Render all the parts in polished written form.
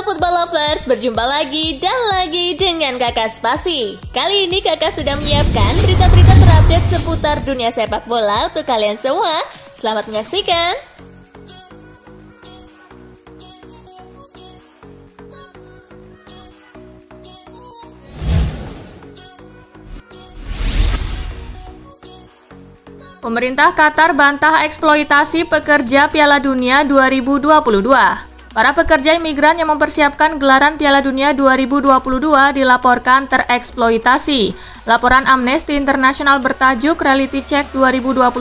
Football Lovers, berjumpa lagi dan lagi dengan Kakak Spasi. Kali ini Kakak sudah menyiapkan berita-berita terupdate seputar dunia sepak bola untuk kalian semua. Selamat menyaksikan. Pemerintah Qatar bantah eksploitasi pekerja Piala Dunia 2022. Para pekerja imigran yang mempersiapkan gelaran Piala Dunia 2022 dilaporkan tereksploitasi. Laporan Amnesty International bertajuk Reality Check 2021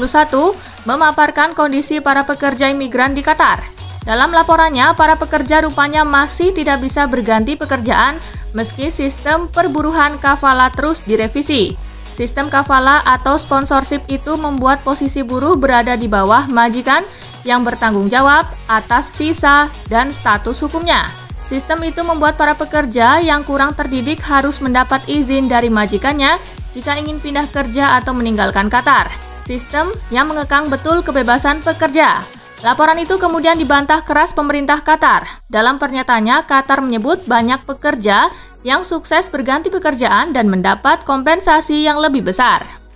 memaparkan kondisi para pekerja imigran di Qatar. Dalam laporannya, para pekerja rupanya masih tidak bisa berganti pekerjaan meski sistem perburuhan kafala terus direvisi. Sistem kafala atau sponsorship itu membuat posisi buruh berada di bawah majikan yang bertanggung jawab atas visa dan status hukumnya. Sistem itu membuat para pekerja yang kurang terdidik harus mendapat izin dari majikannya jika ingin pindah kerja atau meninggalkan Qatar. Sistem yang mengekang betul kebebasan pekerja. Laporan itu kemudian dibantah keras pemerintah Qatar. Dalam pernyataannya, Qatar menyebut banyak pekerja yang sukses berganti pekerjaan dan mendapat kompensasi yang lebih besar.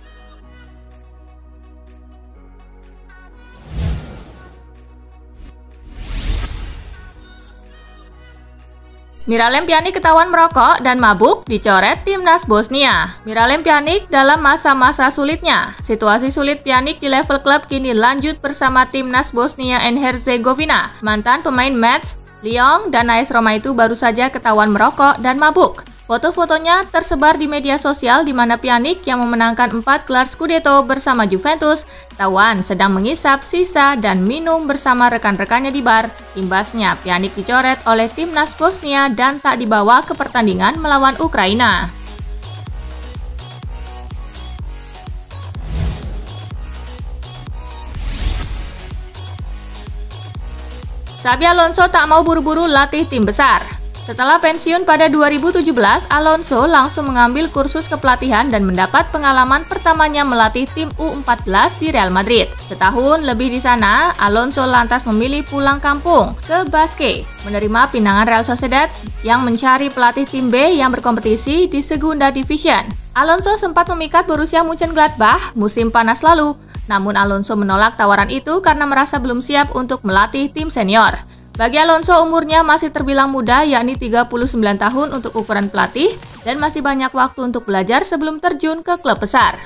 Miralem Pjanic ketahuan merokok dan mabuk dicoret timnas Bosnia. Miralem Pjanic dalam masa-masa sulitnya. Situasi sulit Pjanic di level klub kini lanjut bersama timnas Bosnia and Herzegovina. Mantan pemain Metz, Lyon, dan AS Roma itu baru saja ketahuan merokok dan mabuk. Foto-fotonya tersebar di media sosial di mana Pjanic yang memenangkan 4 gelar Scudetto bersama Juventus ketahuan sedang mengisap sisa dan minum bersama rekan-rekannya di bar. Imbasnya, Pjanic dicoret oleh timnas Bosnia dan tak dibawa ke pertandingan melawan Ukraina. Xabi Alonso tak mau buru-buru latih tim besar. Setelah pensiun pada 2017, Alonso langsung mengambil kursus kepelatihan dan mendapat pengalaman pertamanya melatih tim U14 di Real Madrid. Setahun lebih di sana, Alonso lantas memilih pulang kampung ke Basque, menerima pinangan Real Sociedad yang mencari pelatih tim B yang berkompetisi di Segunda Division. Alonso sempat memikat Borussia Mönchengladbach musim panas lalu, namun Alonso menolak tawaran itu karena merasa belum siap untuk melatih tim senior. Bagi Alonso, umurnya masih terbilang muda, yakni 39 tahun untuk ukuran pelatih, dan masih banyak waktu untuk belajar sebelum terjun ke klub besar.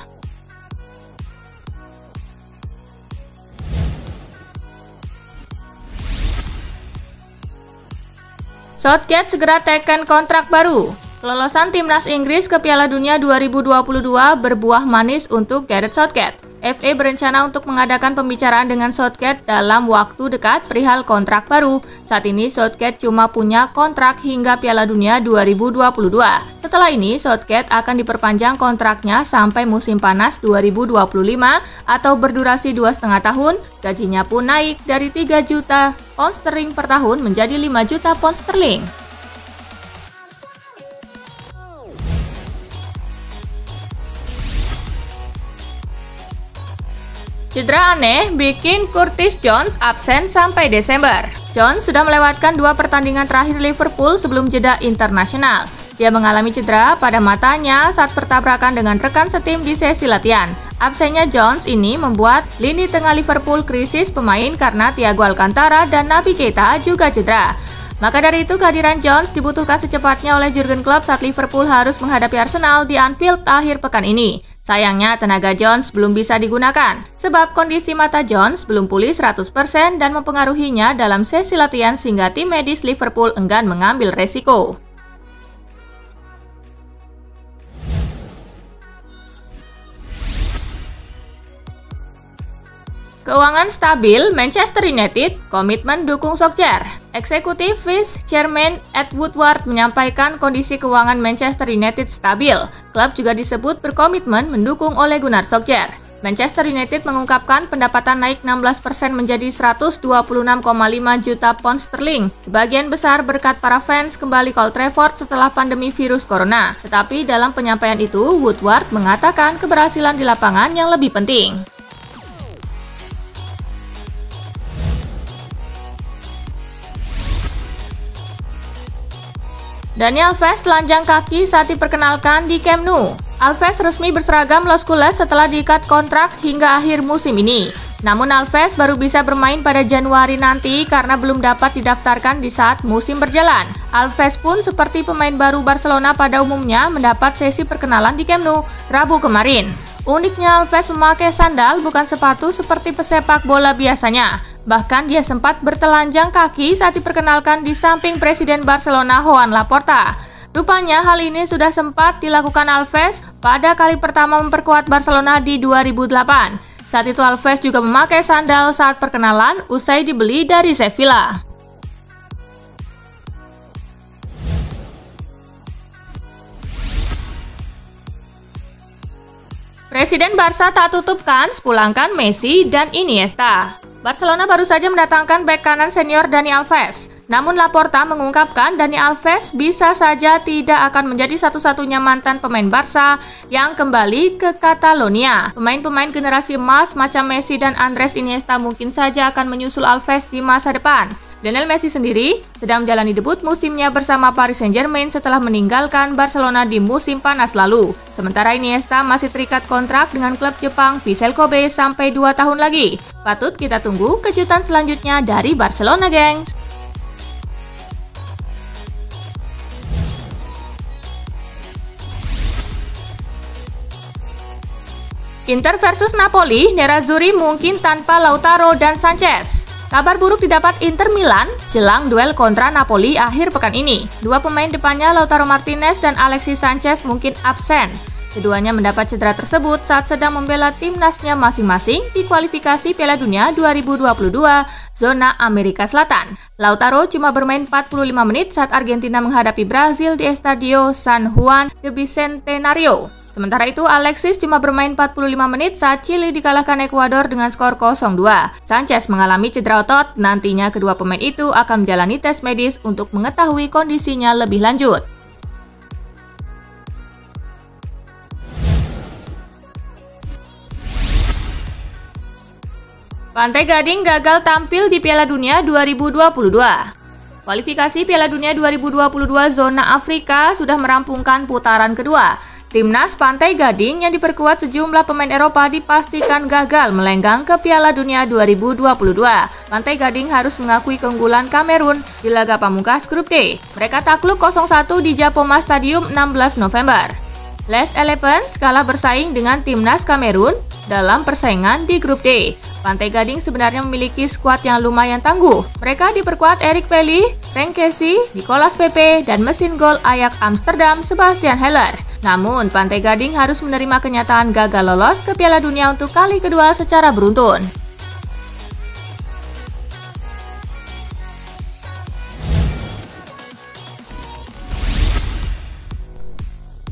Southgate segera teken kontrak baru. Kelolosan timnas Inggris ke Piala Dunia 2022 berbuah manis untuk Gareth Southgate. FA berencana untuk mengadakan pembicaraan dengan Southgate dalam waktu dekat perihal kontrak baru. Saat ini Southgate cuma punya kontrak hingga Piala Dunia 2022. Setelah ini Southgate akan diperpanjang kontraknya sampai musim panas 2025 atau berdurasi 2,5 tahun. Gajinya pun naik dari 3 juta pound sterling per tahun menjadi 5 juta pound sterling. Cedera aneh bikin Curtis Jones absen sampai Desember. Jones sudah melewatkan 2 pertandingan terakhir Liverpool sebelum jeda internasional. Dia mengalami cedera pada matanya saat bertabrakan dengan rekan setim di sesi latihan. Absennya Jones ini membuat lini tengah Liverpool krisis pemain karena Thiago Alcantara dan Naby Keita juga cedera. Maka dari itu kehadiran Jones dibutuhkan secepatnya oleh Jurgen Klopp saat Liverpool harus menghadapi Arsenal di Anfield akhir pekan ini. Sayangnya tenaga Jones belum bisa digunakan, sebab kondisi mata Jones belum pulih 100% dan mempengaruhinya dalam sesi latihan sehingga tim medis Liverpool enggan mengambil resiko. Keuangan stabil Manchester United, komitmen dukung Solskjaer. Eksekutif Vice Chairman Ed Woodward menyampaikan kondisi keuangan Manchester United stabil. Klub juga disebut berkomitmen mendukung Ole Gunnar Solskjaer. Manchester United mengungkapkan pendapatan naik 16% menjadi 126,5 juta pound sterling. Sebagian besar berkat para fans kembali ke Old Trafford setelah pandemi virus corona. Tetapi dalam penyampaian itu, Woodward mengatakan keberhasilan di lapangan yang lebih penting. Dani Alves telanjang kaki saat diperkenalkan di Camp Nou. Alves resmi berseragam Los Culés setelah diikat kontrak hingga akhir musim ini. Namun Alves baru bisa bermain pada Januari nanti karena belum dapat didaftarkan di saat musim berjalan. Alves pun seperti pemain baru Barcelona pada umumnya mendapat sesi perkenalan di Camp Nou Rabu kemarin. Uniknya Alves memakai sandal bukan sepatu seperti pesepak bola biasanya. Bahkan dia sempat bertelanjang kaki saat diperkenalkan di samping Presiden Barcelona Joan Laporta. Rupanya hal ini sudah sempat dilakukan Alves pada kali pertama memperkuat Barcelona di 2008. Saat itu Alves juga memakai sandal saat perkenalan usai dibeli dari Sevilla. Presiden Barca tak tutupkan pulangkan Messi dan Iniesta. Barcelona baru saja mendatangkan bek kanan senior Dani Alves. Namun Laporta mengungkapkan Dani Alves bisa saja tidak akan menjadi satu-satunya mantan pemain Barca yang kembali ke Catalonia. Pemain-pemain generasi emas macam Messi dan Andres Iniesta mungkin saja akan menyusul Alves di masa depan. Lionel Messi sendiri sedang menjalani debut musimnya bersama Paris Saint-Germain setelah meninggalkan Barcelona di musim panas lalu. Sementara Iniesta masih terikat kontrak dengan klub Jepang Vissel Kobe sampai 2 tahun lagi. Patut kita tunggu kejutan selanjutnya dari Barcelona, gengs. Inter versus Napoli, Nerazzurri mungkin tanpa Lautaro dan Sanchez. Kabar buruk didapat Inter Milan jelang duel kontra Napoli akhir pekan ini. Dua pemain depannya Lautaro Martinez dan Alexis Sanchez mungkin absen. Keduanya mendapat cedera tersebut saat sedang membela timnasnya masing-masing di kualifikasi Piala Dunia 2022 zona Amerika Selatan. Lautaro cuma bermain 45 menit saat Argentina menghadapi Brazil di Estadio San Juan de Bicentenario. Sementara itu, Alexis cuma bermain 45 menit saat Chili dikalahkan Ekuador dengan skor 0-2. Sanchez mengalami cedera otot, nantinya kedua pemain itu akan menjalani tes medis untuk mengetahui kondisinya lebih lanjut. Pantai Gading gagal tampil di Piala Dunia 2022. Kualifikasi Piala Dunia 2022 zona Afrika sudah merampungkan putaran kedua. Timnas Pantai Gading yang diperkuat sejumlah pemain Eropa dipastikan gagal melenggang ke Piala Dunia 2022. Pantai Gading harus mengakui keunggulan Kamerun di laga pamungkas Grup D. Mereka takluk 0-1 di Japoma Stadium 16 November. Les Elephants kalah bersaing dengan Timnas Kamerun dalam persaingan di Grup D. Pantai Gading sebenarnya memiliki skuad yang lumayan tangguh. Mereka diperkuat Eric Pelly, Frank Kessie, Nicolas Pepe, dan mesin gol Ajax Amsterdam Sebastian Haller. Namun, Pantai Gading harus menerima kenyataan gagal lolos ke Piala Dunia untuk kali kedua secara beruntun.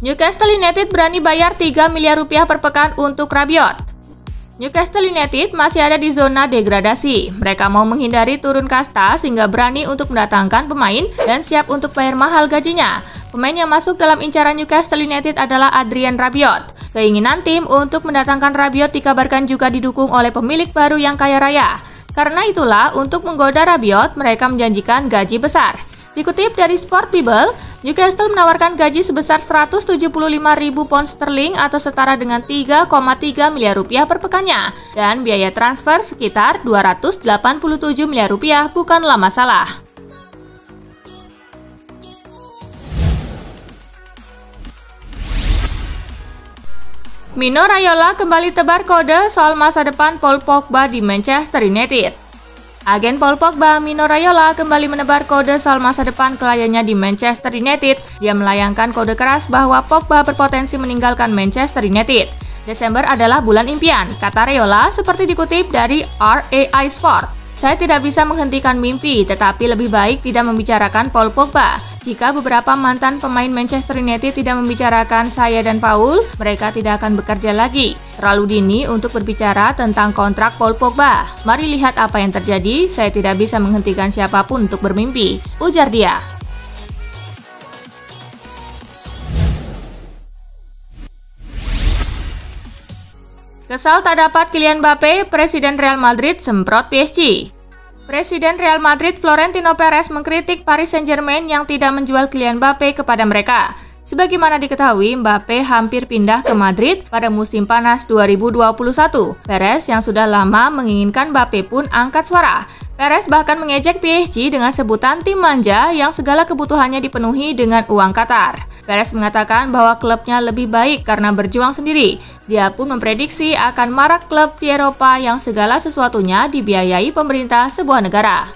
Newcastle United berani bayar 3 miliar rupiah per pekan untuk Rabiot. Newcastle United masih ada di zona degradasi. Mereka mau menghindari turun kasta sehingga berani untuk mendatangkan pemain dan siap untuk bayar mahal gajinya. Pemain yang masuk dalam incaran Newcastle United adalah Adrien Rabiot. Keinginan tim untuk mendatangkan Rabiot dikabarkan juga didukung oleh pemilik baru yang kaya raya. Karena itulah, untuk menggoda Rabiot, mereka menjanjikan gaji besar. Dikutip dari Sport Bible, Newcastle menawarkan gaji sebesar 175.000 pound sterling atau setara dengan 3,3 miliar rupiah per pekannya. Dan biaya transfer sekitar 287 miliar rupiah bukanlah masalah. Mino Raiola kembali tebar kode soal masa depan Paul Pogba di Manchester United. Agen Paul Pogba, Mino Raiola, kembali menebar kode soal masa depan kliennya di Manchester United. Dia melayangkan kode keras bahwa Pogba berpotensi meninggalkan Manchester United. Desember adalah bulan impian, kata Raiola seperti dikutip dari RAI Sport. Saya tidak bisa menghentikan mimpi, tetapi lebih baik tidak membicarakan Paul Pogba. Jika beberapa mantan pemain Manchester United tidak membicarakan saya dan Paul, mereka tidak akan bekerja lagi. Terlalu dini untuk berbicara tentang kontrak Paul Pogba. Mari lihat apa yang terjadi, saya tidak bisa menghentikan siapapun untuk bermimpi, ujar dia. Kesal tak dapat Kylian Mbappe, Presiden Real Madrid semprot PSG. Presiden Real Madrid Florentino Perez mengkritik Paris Saint-Germain yang tidak menjual Kylian Mbappe kepada mereka. Sebagaimana diketahui, Mbappe hampir pindah ke Madrid pada musim panas 2021. Perez yang sudah lama menginginkan Mbappe pun angkat suara. Perez bahkan mengejek PSG dengan sebutan tim manja yang segala kebutuhannya dipenuhi dengan uang Qatar. Perez mengatakan bahwa klubnya lebih baik karena berjuang sendiri. Dia pun memprediksi akan marak klub di Eropa yang segala sesuatunya dibiayai pemerintah sebuah negara.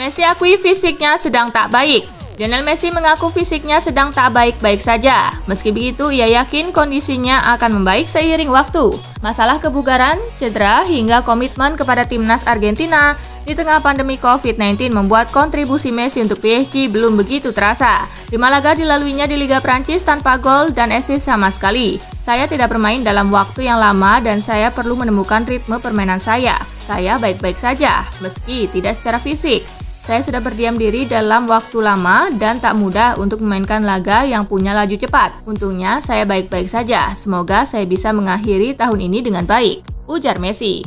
Messi akui fisiknya sedang tak baik. Lionel Messi mengaku fisiknya sedang tak baik-baik saja. Meski begitu, ia yakin kondisinya akan membaik seiring waktu. Masalah kebugaran, cedera, hingga komitmen kepada timnas Argentina di tengah pandemi COVID-19 membuat kontribusi Messi untuk PSG belum begitu terasa. 5 laga dilaluinya di Liga Prancis tanpa gol dan assist sama sekali. Saya tidak bermain dalam waktu yang lama dan saya perlu menemukan ritme permainan saya. Saya baik-baik saja, meski tidak secara fisik. Saya sudah berdiam diri dalam waktu lama dan tak mudah untuk memainkan laga yang punya laju cepat. Untungnya saya baik-baik saja. Semoga saya bisa mengakhiri tahun ini dengan baik, ujar Messi.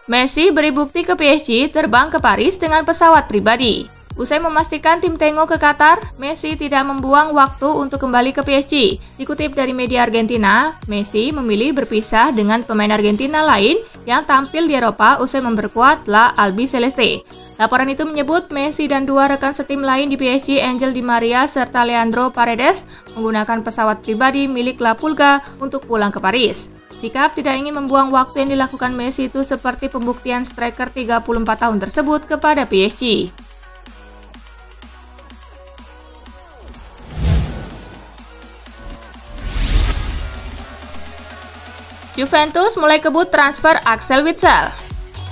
Messi beri bukti ke PSG terbang ke Paris dengan pesawat pribadi. Usai memastikan tim tengok ke Qatar, Messi tidak membuang waktu untuk kembali ke PSG. Dikutip dari media Argentina, Messi memilih berpisah dengan pemain Argentina lain yang tampil di Eropa usai memperkuat La Albiceleste. Laporan itu menyebut Messi dan dua rekan setim lain di PSG, Angel Di Maria serta Leandro Paredes, menggunakan pesawat pribadi milik La Pulga untuk pulang ke Paris. Sikap tidak ingin membuang waktu yang dilakukan Messi itu seperti pembuktian striker 34 tahun tersebut kepada PSG. Juventus mulai kebut transfer Axel Witsel.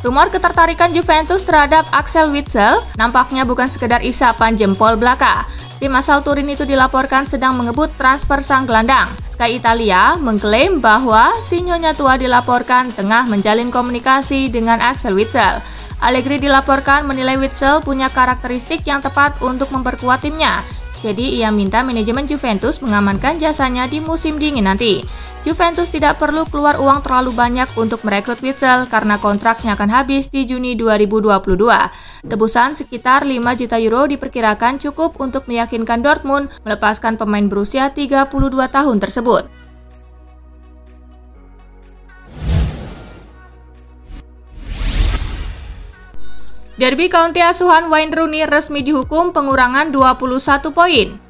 Rumor ketertarikan Juventus terhadap Axel Witsel nampaknya bukan sekedar isapan jempol belaka. Tim asal Turin itu dilaporkan sedang mengebut transfer sang gelandang. Sky Italia mengklaim bahwa si nyonya tua dilaporkan tengah menjalin komunikasi dengan Axel Witsel. Allegri dilaporkan menilai Witsel punya karakteristik yang tepat untuk memperkuat timnya. Jadi ia minta manajemen Juventus mengamankan jasanya di musim dingin nanti. Juventus tidak perlu keluar uang terlalu banyak untuk merekrut Witsel karena kontraknya akan habis di Juni 2022. Tebusan sekitar 5 juta euro diperkirakan cukup untuk meyakinkan Dortmund melepaskan pemain berusia 32 tahun tersebut. Derby County asuhan Wayne Rooney resmi dihukum pengurangan 21 poin.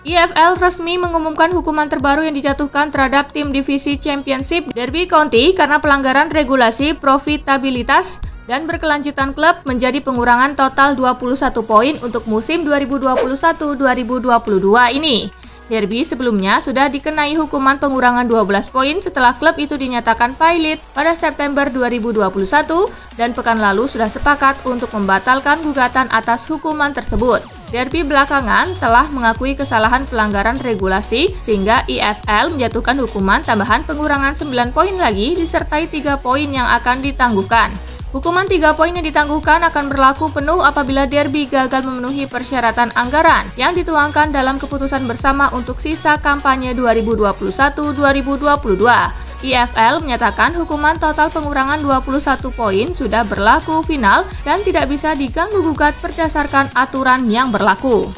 EFL resmi mengumumkan hukuman terbaru yang dijatuhkan terhadap tim divisi Championship Derby County karena pelanggaran regulasi profitabilitas dan berkelanjutan klub menjadi pengurangan total 21 poin untuk musim 2021-2022 ini. Derby sebelumnya sudah dikenai hukuman pengurangan 12 poin setelah klub itu dinyatakan pailit pada September 2021 dan pekan lalu sudah sepakat untuk membatalkan gugatan atas hukuman tersebut. Derby belakangan telah mengakui kesalahan pelanggaran regulasi sehingga EFL menjatuhkan hukuman tambahan pengurangan 9 poin lagi disertai 3 poin yang akan ditangguhkan. Hukuman 3 poin yang ditangguhkan akan berlaku penuh apabila Derby gagal memenuhi persyaratan anggaran yang dituangkan dalam keputusan bersama untuk sisa kampanye 2021-2022. EFL menyatakan hukuman total pengurangan 21 poin sudah berlaku final dan tidak bisa diganggu-gugat berdasarkan aturan yang berlaku.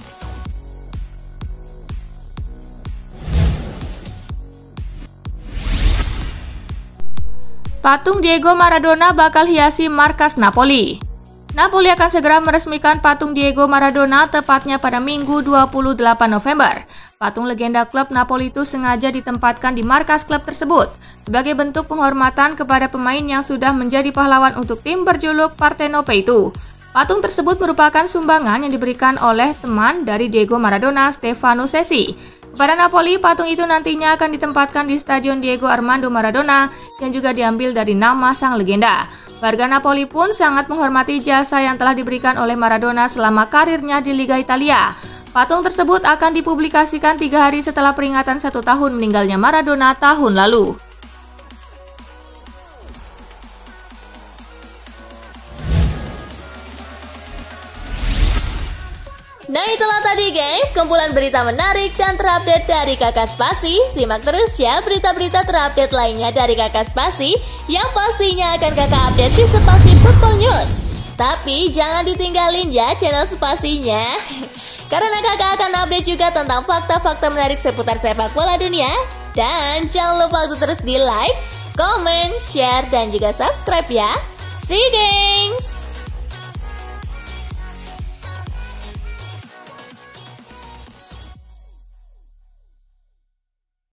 Patung Diego Maradona bakal hiasi markas Napoli. Napoli akan segera meresmikan patung Diego Maradona tepatnya pada Minggu 28 November. Patung legenda klub Napoli itu sengaja ditempatkan di markas klub tersebut sebagai bentuk penghormatan kepada pemain yang sudah menjadi pahlawan untuk tim berjuluk Partenope itu. Patung tersebut merupakan sumbangan yang diberikan oleh teman dari Diego Maradona, Stefano Sessi. Kepada Napoli, patung itu nantinya akan ditempatkan di Stadion Diego Armando Maradona yang juga diambil dari nama sang legenda. Warga Napoli pun sangat menghormati jasa yang telah diberikan oleh Maradona selama karirnya di Liga Italia. Patung tersebut akan dipublikasikan 3 hari setelah peringatan 1 tahun meninggalnya Maradona tahun lalu. Nah itulah tadi guys, kumpulan berita menarik dan terupdate dari Kakak Spasi. Simak terus ya berita-berita terupdate lainnya dari Kakak Spasi yang pastinya akan Kakak update di Spasi Football News. Tapi jangan ditinggalin ya channel Spasinya, karena Kakak akan update juga tentang fakta-fakta menarik seputar sepak bola dunia. Dan jangan lupa untuk terus di like, comment, share, dan juga subscribe ya. See you guys!